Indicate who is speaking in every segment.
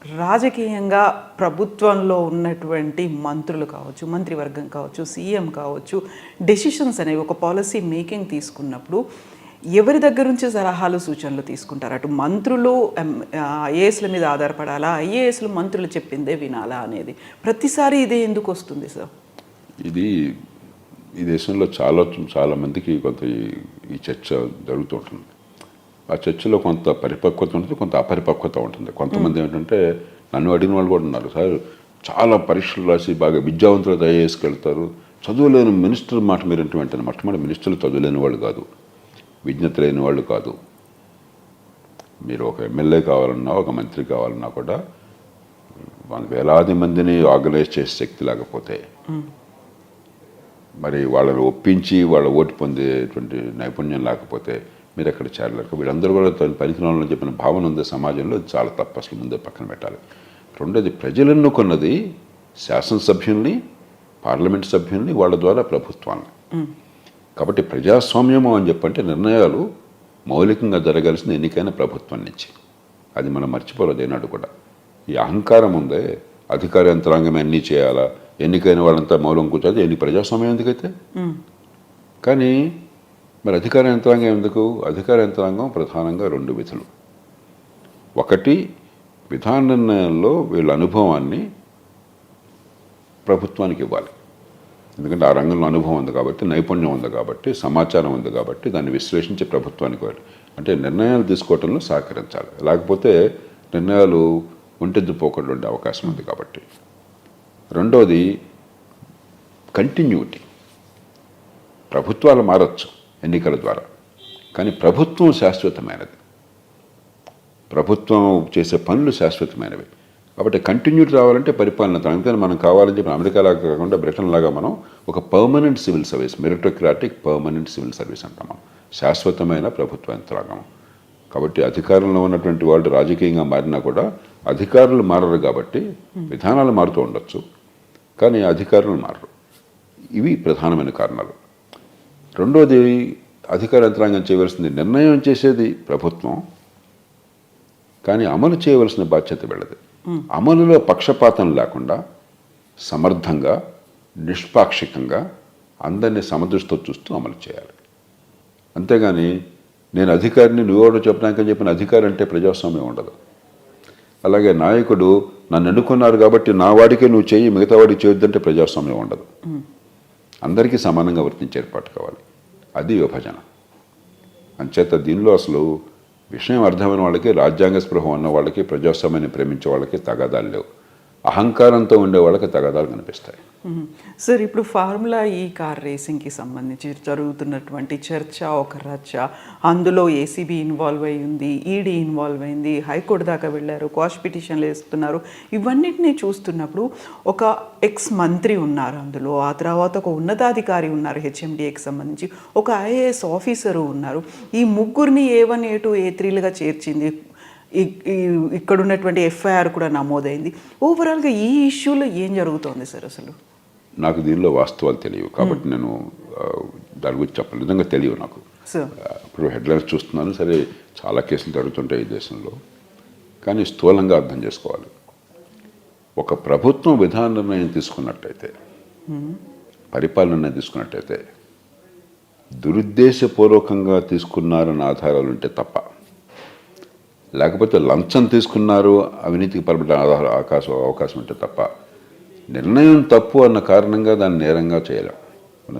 Speaker 1: రాజకీయంగా ప్రభుత్వంలో ఉన్నటువంటి మంత్రులు కావచ్చు, మంత్రివర్గం కావచ్చు, సీఎం కావచ్చు, డెసిషన్స్ అనేవి ఒక పాలసీ మేకింగ్ తీసుకున్నప్పుడు ఎవరి దగ్గర నుంచి సలహాలు సూచనలు తీసుకుంటారు? అటు మంత్రులు ఐఏఎస్ల మీద ఆధారపడాలా, ఐఏఎస్లు మంత్రులు చెప్పిందే వినాలా అనేది ప్రతిసారి ఇదే ఎందుకు వస్తుంది సార్?
Speaker 2: ఇది ఈ దేశంలో చాలా మందికి కొంత ఈ చర్చ జరుగుతుంటుంది. ఆ చర్చలో కొంత పరిపక్వత ఉంటుంది, కొంత అపరిపక్వత ఉంటుంది. కొంతమంది ఏంటంటే నన్ను అడిగిన వాళ్ళు కూడా ఉన్నారు, సార్ చాలా పరీక్షలు రాసి బాగా విద్యావంతులతో ఐఏఎస్కి వెళ్తారు, చదువులేని మినిస్టర్ మాట మీరు అంటే వెంటనే మొట్టమొదటి మినిస్టర్లు చదువులేని వాళ్ళు కాదు, విజ్ఞత లేని వాళ్ళు కాదు. మీరు ఒక ఎమ్మెల్యే కావాలన్నా, ఒక మంత్రి కావాలన్నా కూడా వేలాది మందిని ఆర్గనైజ్ చేసే శక్తి లేకపోతే, మరి వాళ్ళని ఒప్పించి వాళ్ళ ఓటు పొందేటువంటి నైపుణ్యం లేకపోతే మీరు ఎక్కడ చేరలేరు. వీళ్ళందరూ కూడా తన పనికిరాలని చెప్పిన భావన ఉంది సమాజంలో, అది చాలా తప్పు. అసలు ముందే పక్కన పెట్టాలి. రెండోది, ప్రజలు ఎన్నుకున్నది శాసనసభ్యుల్ని, పార్లమెంట్ సభ్యుల్ని, వాళ్ళ ద్వారా ప్రభుత్వాన్ని. కాబట్టి ప్రజాస్వామ్యము అని చెప్పంటే నిర్ణయాలు మౌలికంగా జరగాల్సిన ఎన్నికైన ప్రభుత్వం నుంచి. అది మనం మర్చిపోలేదు ఏనాడు కూడా. ఈ అహంకారం ఉందే, అధికార యంత్రాంగం అన్నీ చేయాలా, ఎన్నికైన వాళ్ళంతా మౌలం కూర్చోదు, ఎన్ని ప్రజాస్వామ్యం ఎందుకైతే. కానీ మరి అధికార యంత్రాంగం ఎందుకు? అధికార యంత్రాంగం ప్రధానంగా రెండు విధులు. ఒకటి, విధాన నిర్ణయాల్లో వీళ్ళ అనుభవాన్ని ప్రభుత్వానికి ఇవ్వాలి. ఎందుకంటే ఆ రంగంలో అనుభవం ఉంది కాబట్టి, నైపుణ్యం ఉంది కాబట్టి, సమాచారం ఉంది కాబట్టి దాన్ని విశ్లేషించి ప్రభుత్వానికి ఇవ్వాలి. అంటే నిర్ణయాలు తీసుకోవడంలో సహకరించాలి. లేకపోతే నిర్ణయాలు ఒంటెద్దుపోకుండా ఉండే అవకాశం ఉంది కాబట్టి. రెండోది, కంటిన్యూటీ. ప్రభుత్వాలు మారచ్చు ఎన్నికల ద్వారా, కానీ ప్రభుత్వం శాశ్వతమైనది, ప్రభుత్వం చేసే పనులు శాశ్వతమైనవి. కాబట్టి కంటిన్యూటీ రావాలంటే పరిపాలన. అందుకని మనం కావాలని చెప్పి అమెరికా లాగా కాకుండా బ్రిటన్ లాగా మనం ఒక permanent civil service, meritocratic permanent civil service అంటాం మనం, శాశ్వతమైన ప్రభుత్వ యంత్రాంగం. కాబట్టి అధికారంలో ఉన్నటువంటి వాళ్ళు రాజకీయంగా మారినా కూడా అధికారులు మారరు కాబట్టి విధానాలు మారుతూ ఉండొచ్చు, కానీ అధికారులు మారరు. ఇవి ప్రధానమైన కారణాలు. రెండోది, అధికార యంత్రాంగం చేయవలసింది నిర్ణయం చేసేది ప్రభుత్వం, కానీ అమలు చేయవలసిన బాధ్యత వీళ్ళది. అమలులో పక్షపాతం లేకుండా సమర్థంగా, నిష్పాక్షికంగా అందరినీ సమదృష్టితో చూస్తూ అమలు చేయాలి. అంతేగాని నేను అధికారిని నువ్వెవడో చెప్పడానికని చెప్పిన అధికారి అంటే ప్రజాస్వామ్యం ఉండదు. అలాగే నాయకుడు నన్ను ఎన్నుకున్నారు కాబట్టి నా వాడికే నువ్వు చేయి, మిగతా వాడికి చేయొద్దంటే ప్రజాస్వామ్యం ఉండదు. అందరికీ సమానంగా వర్తించే ఏర్పాటు కావాలి. అది విభజన. అంచేత దీనిలో అసలు విషయం అర్థమైన వాళ్ళకి, రాజ్యాంగ స్పృహ ఉన్న వాళ్ళకి, ప్రజాస్వామ్యాన్ని ప్రేమించే వాళ్ళకి తగాదాలు లేవు. అహంకారంతో ఉండే వాళ్ళకి తగాదాలు కనిపిస్తాయి.
Speaker 1: సార్, ఇప్పుడు ఫార్ములా ఈ కార్ రేసింగ్కి సంబంధించి జరుగుతున్నటువంటి చర్చ ఒక రచ్చ. అందులో ఏసీబీ ఇన్వాల్వ్ అయి ఉంది, ఈడీ ఇన్వాల్వ్ అయింది, హైకోర్టు దాకా వెళ్ళారు, క్వాష్ పిటిషన్లు వేస్తున్నారు. ఇవన్నిటినీ చూస్తున్నప్పుడు ఒక ఎక్స్ మంత్రి ఉన్నారు అందులో, ఆ తర్వాత ఒక ఉన్నతాధికారి ఉన్నారు హెచ్ఎండిఏకి సంబంధించి, ఒక ఐఏఎస్ ఆఫీసరు ఉన్నారు. ఈ ముగ్గురిని A1, A2, A3లుగా చేర్చింది. ఇక్కడ ఉన్నటువంటి ఎఫ్ఐఆర్ కూడా నమోదైంది. ఓవరాల్గా ఈ ఇష్యూలో ఏం జరుగుతోంది సార్? అసలు
Speaker 2: నాకు దీనిలో వాస్తవాలు తెలియవు కాబట్టి నేను దాని గురించి చెప్పాలి. నిజంగా తెలియవు నాకు. ఇప్పుడు హెడ్లైన్స్ చూస్తున్నాను, సరే చాలా కేసులు జరుగుతుంటాయి ఈ దేశంలో, కానీ స్థూలంగా అర్థం చేసుకోవాలి. ఒక ప్రభుత్వం విధాన నిర్ణయం తీసుకున్నట్టయితే, పరిపాలన నిర్ణయం తీసుకున్నట్టయితే దురుద్దేశపూర్వకంగా తీసుకున్నారన్న ఆధారాలు ఉంటే తప్ప, లేకపోతే లంచం తీసుకున్నారు, అవినీతికి పరబడిన అవకాశం ఉంటే తప్ప, నిర్ణయం తప్పు అన్న కారణంగా దాన్ని నేరంగా చేయలేం.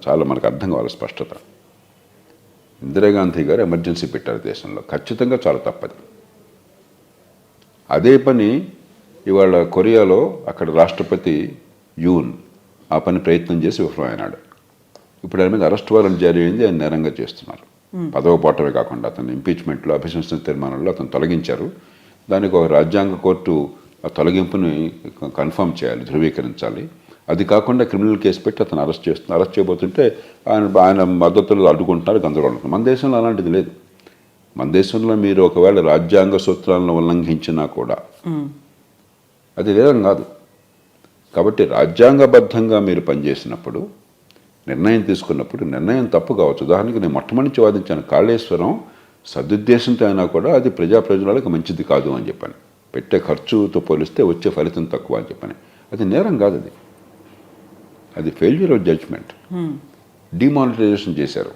Speaker 2: చాలా మనకు అర్థం కావాలి స్పష్టత. ఇందిరాగాంధీ గారు ఎమర్జెన్సీ పెట్టారు దేశంలో, ఖచ్చితంగా చాలా తప్పది. అదే పని ఇవాళ కొరియాలో అక్కడ రాష్ట్రపతి యూన్ ఆ పని ప్రయత్నం చేసి విఫలమైనాడు. ఇప్పుడు ఆయన మీద అరెస్ట్ వారెంట్ జారీ అయింది, ఆయన నేరంగా చేస్తున్నారు. పదవ పోవటమే కాకుండా అతను ఇంపీచ్మెంట్లో, అభిశంసన తీర్మానంలో అతను తొలగించారు. దానికి ఒక రాజ్యాంగ కోర్టు ఆ తొలగింపుని కన్ఫర్మ్ చేయాలి, ధృవీకరించాలి. అది కాకుండా క్రిమినల్ కేసు పెట్టి అతను అరెస్ట్ చేయబోతుంటే ఆయన మద్దతులు అడ్డుకుంటున్నారు, గందరగోళం. మన దేశంలో అలాంటిది లేదు. మన దేశంలో మీరు ఒకవేళ రాజ్యాంగ సూత్రాలను ఉల్లంఘించినా కూడా అది వేరం కాదు. కాబట్టి రాజ్యాంగబద్ధంగా మీరు పనిచేసినప్పుడు, నిర్ణయం తీసుకున్నప్పుడు నిర్ణయం తప్పు కావచ్చు. ఉదాహరణకి నేను మొట్టమొదటి వాదించాను, కాళేశ్వరం సదుద్దేశంతో అయినా కూడా అది ప్రజలకు మంచిది కాదు అని చెప్పాను. పెట్టే ఖర్చుతో పోలిస్తే వచ్చే ఫలితం తక్కువ అని చెప్పని. అది నేరం కాదు, అది ఫెయిల్యూర్ ఆఫ్ జడ్జ్మెంట్. డిమానిటైజేషన్ చేశారు,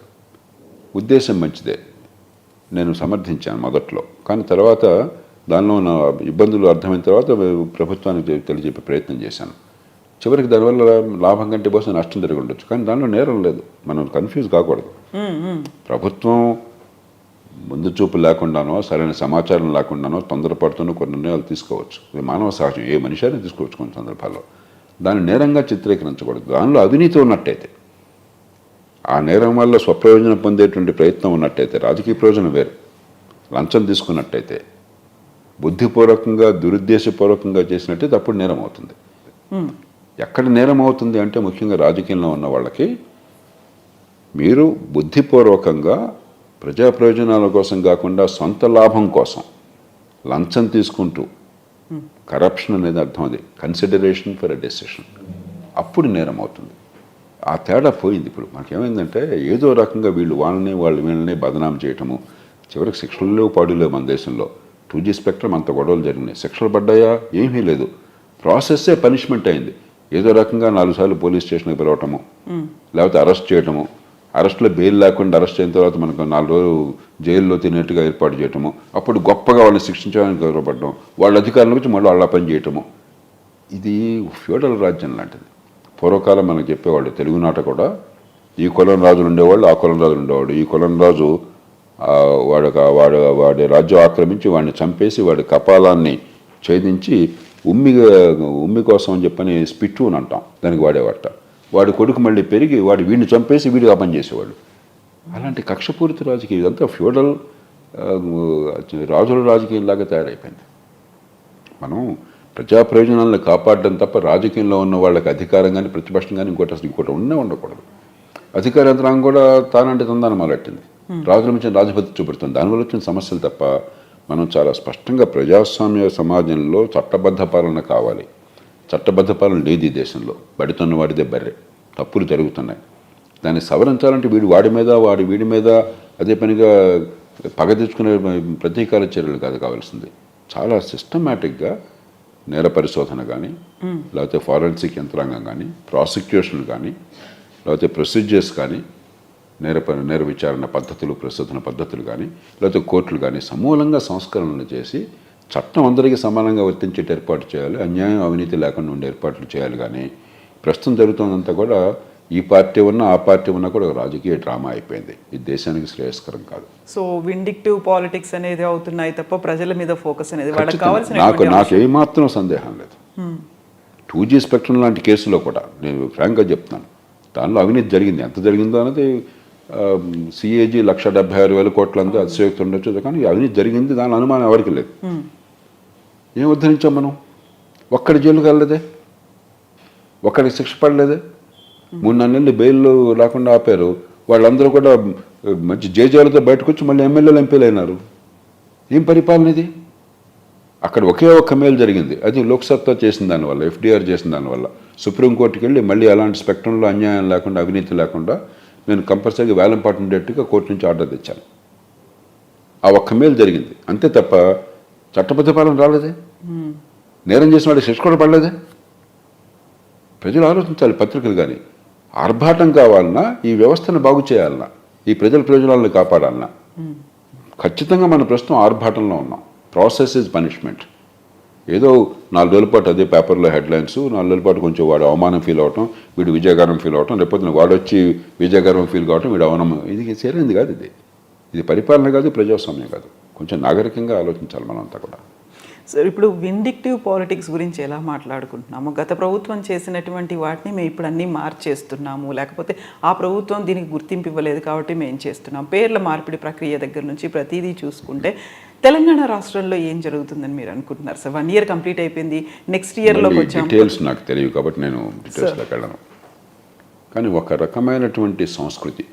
Speaker 2: ఉద్దేశం మంచిదే, నేను సమర్థించాను మొదట్లో. కానీ తర్వాత దానిలో ఉన్న ఇబ్బందులు అర్థమైన తర్వాత ప్రభుత్వానికి తెలియజెప్పే ప్రయత్నం చేశాను. చివరికి దానివల్ల లాభం కంటే బహుశా నష్టం జరిగి ఉండొచ్చు, కానీ దానిలో నేరం లేదు. మనం కన్ఫ్యూజ్ కాకూడదు. ప్రభుత్వం ముందు చూపు లేకుండానో సరైన సమాచారం లేకుండానో తొందరపడుతూనో కొన్ని నిర్ణయాలు తీసుకోవచ్చు. ఇది మానవ సహజం, ఏ మనిషి అయినా తీసుకోవచ్చు కొన్ని సందర్భాల్లో. దాన్ని నేరంగా చిత్రీకరించకూడదు. దానిలో అవినీతి ఉన్నట్టయితే, ఆ నేరం వల్ల స్వప్రయోజనం పొందేటువంటి ప్రయత్నం ఉన్నట్టయితే, రాజకీయ ప్రయోజనం వేరు, లంచం తీసుకున్నట్టయితే, బుద్ధిపూర్వకంగా దురుద్దేశపూర్వకంగా చేసినట్టయితే అప్పుడు నేరం అవుతుంది. ఎక్కడ నేరం అవుతుంది అంటే ముఖ్యంగా రాజకీయంలో ఉన్న వాళ్ళకి, మీరు బుద్ధిపూర్వకంగా ప్రజా ప్రయోజనాల కోసం కాకుండా సొంత లాభం కోసం లంచం తీసుకుంటూ, కరప్షన్ అనేది అర్థం, అది కన్సిడరేషన్ ఫర్ ఎ డెసిషన్, అప్పుడు నేరం అవుతుంది. ఆ తేడా పోయింది. ఇప్పుడు మనకేమైందంటే ఏదో రకంగా వీళ్ళు వీళ్ళని బదనాం చేయటము, చివరికి శిక్షలు లేవు, పాడు లేవు మన దేశంలో. 2G స్పెక్ట్రమ్ అంత గొడవలు జరిగినాయి, శిక్షలు పడ్డాయా? ఏమీ లేదు. ప్రాసెస్సే పనిష్మెంట్ అయింది. ఏదో రకంగా 4 సార్లు పోలీస్ స్టేషన్కి పిలవటము, లేకపోతే అరెస్ట్ చేయటము, అరెస్ట్లో బెయిల్ లేకుండా అరెస్ట్ అయిన తర్వాత మనకు 4 రోజులు జైల్లో తినేట్టుగా ఏర్పాటు చేయటము, అప్పుడు గొప్పగా వాళ్ళని శిక్షించడానికి గౌరవపడడం, వాళ్ళ అధికారుల నుంచి మళ్ళీ వాళ్ళ పని చేయటము. ఇది ఫ్యూడల్ రాజ్యం లాంటిది. పూర్వకాలం మనకు చెప్పేవాళ్ళు తెలుగునాట కూడా, ఈ కులం రాజులు ఉండేవాళ్ళు, ఆ కులం రాజులు ఉండేవాడు. ఈ కులం రాజు వాడి రాజ్యం ఆక్రమించి వాడిని చంపేసి వాడి కపాలాన్ని ఛేదించి ఉమ్మి కోసం అని చెప్పని స్పిట్టు అని అంటాం, దానికి వాడేవాట. వాడి కొడుకు మళ్ళీ పెరిగి వీడిని చంపేసి వీడిగా పనిచేసేవాడు. అలాంటి కక్షపూరిత రాజకీయం, ఇదంతా ఫ్యూడల్ రాజుల రాజకీయంలాగా తయారైపోయింది. మనం ప్రజా ప్రయోజనాలను కాపాడడం తప్ప రాజకీయంలో ఉన్న వాళ్ళకి అధికారం కానీ ప్రతిపక్షం కానీ ఇంకోటి ఉండకూడదు. అధికార యంత్రాంగం కూడా తానంటే తందాన్ని మొదలెట్టింది, రాజుల నుంచి రాజపద్ధతి చూపెడుతుంది. దానివల్ల వచ్చిన సమస్యలు తప్ప మనం చాలా స్పష్టంగా ప్రజాస్వామ్య సమాజంలో చట్టబద్ధ పాలన కావాలి. చట్టబద్ధ పాలన లేదు ఈ దేశంలో. బడితోన్న వాడిదే బర్రె, తప్పులు జరుగుతున్నాయి. దాన్ని సవరించాలంటే వీడి మీద అదే పనిగా పగ తెచ్చుకునే ప్రతీకార చర్యలు కాదు కావాల్సింది. చాలా సిస్టమేటిక్గా నేర పరిశోధన కానీ, లేకపోతే ఫారెన్సిక్ యంత్రాంగం కానీ, ప్రాసిక్యూషన్ కానీ, లేకపోతే ప్రొసీజర్స్ కానీ, నేర విచారణ పద్ధతులు, ప్రశోధన పద్ధతులు కానీ, లేకపోతే కోర్టులు కానీ సమూలంగా సంస్కరణలు చేసి చట్టం అందరికీ సమానంగా వర్తించేట ఏర్పాటు చేయాలి. అన్యాయం, అవినీతి లేకుండా ఉండే ఏర్పాట్లు చేయాలి. కానీ ప్రస్తుతం జరుగుతున్నంతా కూడా ఈ పార్టీ ఉన్నా ఆ పార్టీ ఉన్నా కూడా రాజకీయ డ్రామా అయిపోయింది. ఇది దేశానికి శ్రేయస్కరం కాదు.
Speaker 1: సో విండిక్టివ్ పాలిటిక్స్ అనేది అవుతున్నాయి తప్ప ప్రజల మీద ఫోకస్ అనేది
Speaker 2: నాకు ఏమాత్రం సందేహం లేదు. 2G స్పెక్ట్రమ్ లాంటి కేసులో కూడా నేను ఫ్రాంక్గా చెప్తున్నాను, దానిలో అవినీతి జరిగింది. ఎంత జరిగిందో అనేది CAG 1,76,000 కోట్ల అంతా అతిశయోక్తి ఉండొచ్చు, కానీ అవినీతి జరిగింది, దాని అనుమానం ఎవరికి లేదు. ఏం ఉద్ధరించాం మనం? ఒక్కడి జైలుకి వెళ్ళలేదే, ఒక్కడికి శిక్ష పడలేదే, 3-4 నెలలు బెయిల్ లేకుండా ఆపారు. వాళ్ళందరూ కూడా మంచి జేజాలతో బయటకు వచ్చి మళ్ళీ ఎమ్మెల్యేలు ఎంపీలు అయినారు. ఏం పరిపాలన ఇది? అక్కడ ఒకే ఒక్క మేలు జరిగింది, అది లోక్సత్తా చేసిన దానివల్ల, FDR చేసిన దానివల్ల. సుప్రీంకోర్టుకి వెళ్ళి మళ్ళీ అలాంటి స్పెక్ట్రంలో అన్యాయం లేకుండా, అవినీతి లేకుండా నేను కంపల్సరీగా వేలంపాటు ఉండేట్టుగా కోర్టు నుంచి ఆర్డర్ తెచ్చాను. ఆ ఒక్క మేలు జరిగింది అంతే తప్ప చట్టబద్ధ పాలన రాలేదే. నేరం చేసిన వాడి శిక్ష కూడా పడలేదే. ప్రజలు ఆలోచించాలి. పత్రికలు కానీ ఆర్భాటం కావాలన్నా, ఈ వ్యవస్థను బాగు చేయాలన్నా, ఈ ప్రజల ప్రయోజనాలను కాపాడాలన్నా, ఖచ్చితంగా మన ప్రస్తుతం ఆర్భాటంలో ఉన్నాం. Process is punishment. ఏదో 4 రోజుల పాటు అదే పేపర్లో హెడ్లైన్స్, 4 రోజుల పాటు కొంచెం వాడు అవమానం ఫీల్ అవటం, వీడు విజయగారం ఫీల్ అవటం, లేకపోతే వాడు వచ్చి విజయగారం ఫీల్ కావటం, వీడు అవమానం. ఇది సరైనది కాదు. ఇది పరిపాలన కాదు, ప్రజాస్వామ్యం కాదు. కొంచెం నాగరికంగా ఆలోచించాలి మనంతా కూడా.
Speaker 1: సార్, ఇప్పుడు విండిక్టివ్ పాలిటిక్స్ గురించి ఎలా మాట్లాడుకుంటున్నాము? గత ప్రభుత్వం చేసినటువంటి వాటిని మేము ఇప్పుడు అన్నీ మార్చేస్తున్నాము, లేకపోతే ఆ ప్రభుత్వం దీనికి గుర్తింపు ఇవ్వలేదు కాబట్టి మేము చేస్తున్నాం. పేర్ల మార్పిడి ప్రక్రియ దగ్గర నుంచి ప్రతిదీ చూసుకుంటే తెలంగాణ రాష్ట్రంలో ఏం జరుగుతుందని మీరు అనుకుంటున్నారు సార్? 1 year కంప్లీట్ అయిపోయింది, నెక్స్ట్ ఇయర్లో వచ్చాము.
Speaker 2: డీటెయిల్స్ నాకు తెలియదు కాబట్టి నేను డీటెయిల్స్లోకి వెళ్ళను. కానీ ఒక రకమైనటువంటి సంస్కృతి,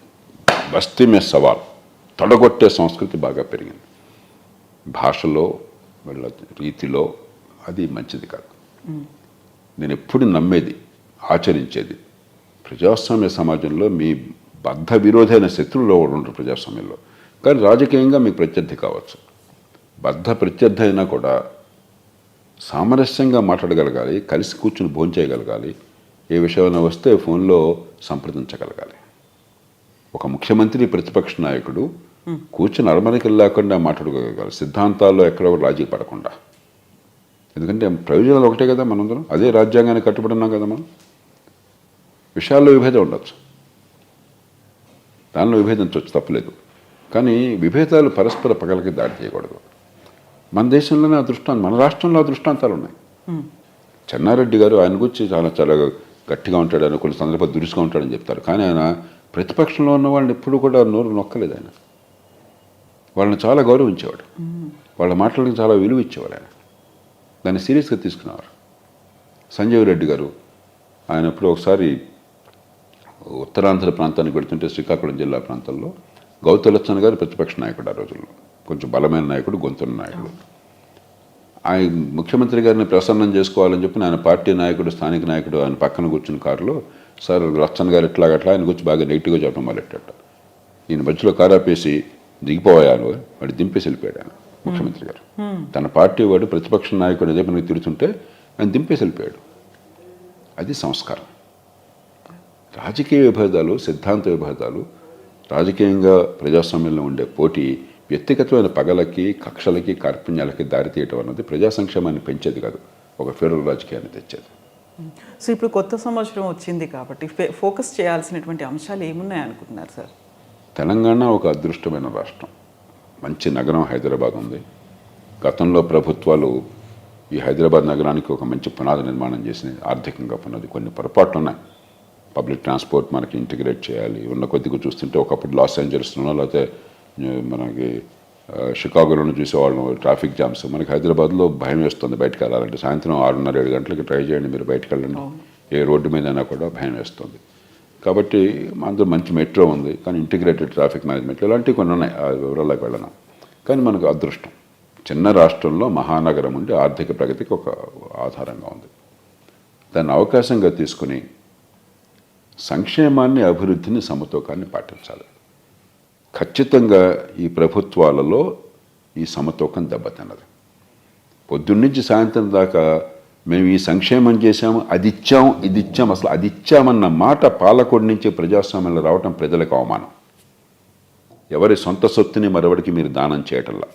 Speaker 2: బస్తీ మే సవాల్, తొడగొట్టే సంస్కృతి బాగా పెరిగింది. భాషలో, వాళ్ళ రీతిలో అది మంచిది కాదు. నేను ఎప్పుడు నమ్మేది, ఆచరించేది, ప్రజాస్వామ్య సమాజంలో మీ బద్ధ విరోధైన శత్రువులు ఉండరు ప్రజాస్వామ్యంలో. కానీ రాజకీయంగా మీకు ప్రత్యర్థి కావచ్చు. బద్ధ ప్రత్యర్థి అయినా కూడా సామరస్యంగా మాట్లాడగలగాలి, కలిసి కూర్చుని భోంచేయగలగాలి, ఏ విషయమైనా వస్తే ఫోన్లో సంప్రదించగలగాలి. ఒక ముఖ్యమంత్రి ప్రతిపక్ష నాయకుడు కూర్చుని అరమరికలు లేకుండా మాట్లాడుకోగలగాలి, సిద్ధాంతాల్లో ఎక్కడ రాజీ పడకుండా. ఎందుకంటే ప్రయోజనాలు ఒకటే కదా, మనందరం అదే రాజ్యాంగాన్ని కట్టుబడి ఉన్నాం కదా. మనం విషయాల్లో విభేదం ఉండొచ్చు, దానిలో విభేదించవచ్చు, తప్పలేదు. కానీ విభేదాలు పరస్పర పగలకి దాడి చేయకూడదు. మన దేశంలోనే అదృష్టాంతం, మన రాష్ట్రంలో అదృష్టాంతాలు ఉన్నాయి. చెన్నారెడ్డి గారు ఆయన గురించి చాలా చాలా గట్టిగా ఉంటాడు, ఆయన కొన్ని సందర్భాలు దురుసుగా ఉంటాడని చెప్తారు. కానీ ఆయన ప్రతిపక్షంలో ఉన్న వాళ్ళని ఎప్పుడు కూడా నోరు నొక్కలేదు. ఆయన వాళ్ళని చాలా గౌరవించేవాడు, వాళ్ళ మాటలకు చాలా విలువ ఇచ్చేవాడు. ఆయన దాన్ని సీరియస్గా తీసుకునేవారు. సంజీవ్ రెడ్డి గారు ఆయన ఎప్పుడు ఒకసారి ఉత్తరాంధ్ర ప్రాంతానికి వెళుతుంటే శ్రీకాకుళం జిల్లా ప్రాంతంలో గౌతలచ్చన్ గారు ప్రతిపక్ష నాయకుడు, ఆ రోజుల్లో కొంచెం బలమైన నాయకుడు, గొంతున్న నాయకుడు. ఆయన ముఖ్యమంత్రి గారిని ప్రసన్నం చేసుకోవాలని చెప్పి ఆయన పార్టీ నాయకుడు, స్థానిక నాయకుడు ఆయన పక్కన కూర్చున్న కారులో, సార్ లచ్చన్ గారు ఇట్లాగట్లా ఆయన గురించి బాగా నెగిటివ్గా చెప్పడం మొదలెట్టాడు. ఈయన మధ్యలో కారు ఆపేసి దిగిపోయాను, వాడు దింపేసి వెళ్ళిపోయాడు ఆయన ముఖ్యమంత్రి గారు. తన పార్టీ వాడు ప్రతిపక్ష నాయకుడు అదే మనకి తిరుగుతుంటే ఆయన దింపేసి వెళ్ళిపోయాడు. అది సంస్కారం. రాజకీయ విభేదాలు, సిద్ధాంత విభేదాలు, రాజకీయంగా ప్రజాస్వామ్యంలో ఉండే పోటీ వ్యక్తిగతమైన పగలకి, కక్షలకి, కార్పణ్యాలకి దారితీయటం అన్నది ప్రజా సంక్షేమాన్ని పెంచేది కాదు, ఒక ఫెడరల్ రాజకీయాన్ని తెచ్చేది.
Speaker 1: సో ఇప్పుడు కొత్త సంవత్సరం వచ్చింది కాబట్టి ఫోకస్ చేయాల్సినటువంటి అంశాలు ఏమున్నాయి అనుకుంటున్నారు సార్?
Speaker 2: తెలంగాణ ఒక అదృష్టమైన రాష్ట్రం, మంచి నగరం హైదరాబాద్ ఉంది. గతంలో ప్రభుత్వాలు ఈ హైదరాబాద్ నగరానికి ఒక మంచి పునాది నిర్మాణం చేసి ఆర్థికంగా పునాది, కొన్ని పొరపాట్లు ఉన్నాయి. పబ్లిక్ ట్రాన్స్పోర్ట్ మనకి ఇంటిగ్రేట్ చేయాలి. ఉన్న కొద్దిగా చూస్తుంటే ఒకప్పుడు లాస్ ఏంజల్స్లోనో లేకపోతే మనకి షికాగోలోనూ చూసేవాళ్ళం ట్రాఫిక్ జామ్స్. మనకి హైదరాబాద్లో భయం వేస్తుంది బయటకు వెళ్ళాలంటే. సాయంత్రం 6:30-7 గంటలకి ట్రై చేయండి, మీరు బయటకు వెళ్ళండి, ఏ రోడ్డు మీదైనా కూడా భయం వేస్తుంది. కాబట్టి అందులో మంచి మెట్రో ఉంది, కానీ ఇంటిగ్రేటెడ్ ట్రాఫిక్ మేనేజ్మెంట్ ఇలాంటివి కొన్ని ఉన్నాయి, ఆ వివరాలకు వెళ్ళను. కానీ మనకు అదృష్టం, చిన్న రాష్ట్రంలో మహానగరం ఉండి ఆర్థిక ప్రగతికి ఒక ఆధారంగా ఉంది. దాన్ని అవకాశంగా తీసుకుని సంక్షేమాన్ని, అభివృద్ధిని, సమతూకాన్ని పాటించాలి. ఖచ్చితంగా ఈ ప్రభుత్వాలలో ఈ సమతూకం దెబ్బతిన్నది. పొద్దున్నుంచి సాయంత్రం దాకా మేము ఈ సంక్షేమం చేశాము, అది ఇచ్చాం, ఇది ఇచ్చాం, అసలు అది ఇచ్చామన్న మాట పాలకుడి నుంచి ప్రజాస్వామ్యంలో రావటం ప్రజలకు అవమానం. ఎవరి సొంత సొత్తుని మరొకడికి మీరు దానం చేయటంలా.